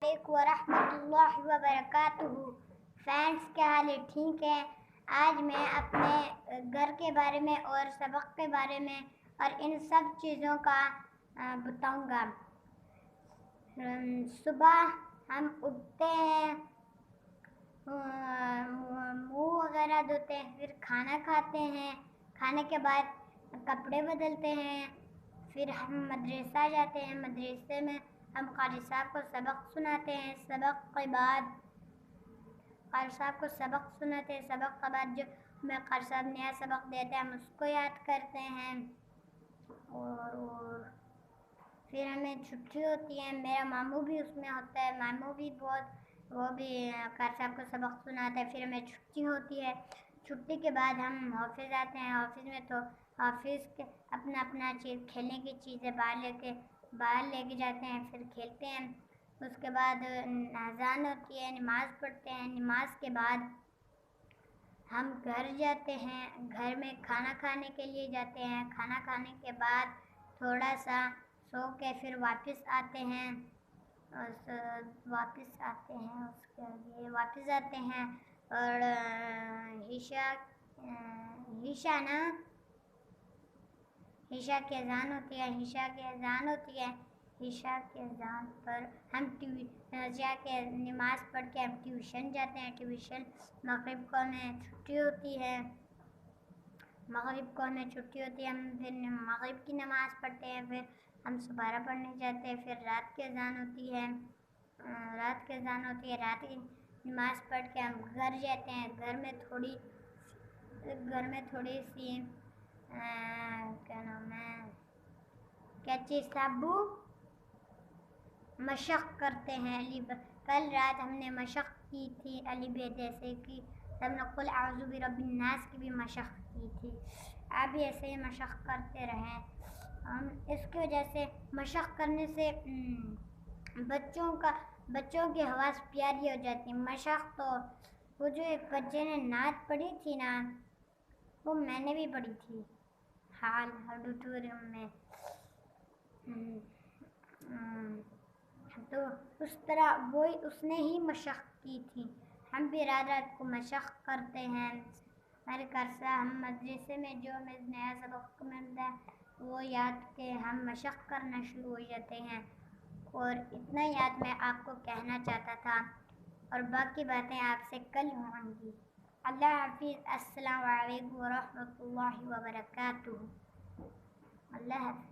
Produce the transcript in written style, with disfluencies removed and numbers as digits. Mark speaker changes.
Speaker 1: علیکم ورحمۃ اللہ وبرکاتہ۔ فرینڈس، کیا حال ہے؟ ٹھیک ہے؟ آج میں اپنے گھر کے بارے میں اور سبق کے بارے میں اور ان سب چیزوں کا بتاؤں گا۔ صبح ہم اٹھتے ہیں، منہ وغیرہ دھوتے ہیں، پھر کھانا کھاتے ہیں، کھانے کے بعد کپڑے بدلتے ہیں، پھر ہم مدرسہ جاتے ہیں، مدرسے میں ہم قاری صاحب کو سبق سناتے ہیں، سبق کے بعد سبق کے بعد جو ہمیں قاری صاحب نیا سبق دیتے ہیں ہم اس کو یاد کرتے ہیں، اور پھر ہمیں چھٹی ہوتی ہے۔ میرا ماموں بھی اس میں ہوتا ہے، ماموں بھی وہ بھی قاری صاحب کو سبق سناتا ہے۔ پھر ہمیں چھٹی ہوتی ہے، چھٹی کے بعد ہم آفس آتے ہیں۔ آفس میں تو آفس کے اپنا چیز کھیلنے کی چیزیں باہر لے کے جاتے ہیں، پھر کھیلتے ہیں۔ اس کے بعد اذان ہوتی ہے، نماز پڑھتے ہیں، نماز کے بعد ہم گھر جاتے ہیں، گھر میں کھانا کھانے کے لیے جاتے ہیں۔ کھانا کھانے کے بعد تھوڑا سا سو کے پھر واپس آتے ہیں، اور عشاء کی اذان ہوتی ہے، عشاء کے اذان پر ہم عشاء کے نماز پڑھ کے ہم ٹیوشن جاتے ہیں۔ ٹیوشن مغرب کو ہمیں چھٹی ہوتی ہے، ہم پھر مغرب کی نماز پڑھتے ہیں، پھر ہم سپارہ پڑھنے جاتے ہیں، پھر رات کی اذان ہوتی ہے، رات کی نماز پڑھ کے ہم گھر جاتے ہیں۔ گھر میں تھوڑی سی مشق کرتے ہیں۔ کل رات ہم نے مشق کی تھی، جیسے کہ ہم نے قل اعوذ برب الناس کی بھی مشق کی تھی۔ آپ بھی ایسے ہی مشق کرتے رہیں۔ اس کی وجہ سے مشق کرنے سے بچوں کی حواس پیاری ہو جاتی ہے۔ مشق تو وہ جو ایک بچے نے نعت پڑھی تھی نا، وہ میں نے بھی پڑھی تھی حال آڈیٹوریم میں، تو اس طرح اس نے ہی مشق کی تھی۔ ہم بھی رات کو مشق کرتے ہیں۔ ہمارے ہم مدرسے میں جو ہمیں نیا سبق ملتا ہے وہ یاد کے ہم مشق کرنا شروع ہو جاتے ہیں، اور اتنا یاد میں آپ کو کہنا چاہتا تھا، اور باقی باتیں آپ سے کل ہوں گی۔ اللہ حافظ۔ السلام علیکم ورحمۃ اللہ وبرکاتہ۔ اللہ حافظ۔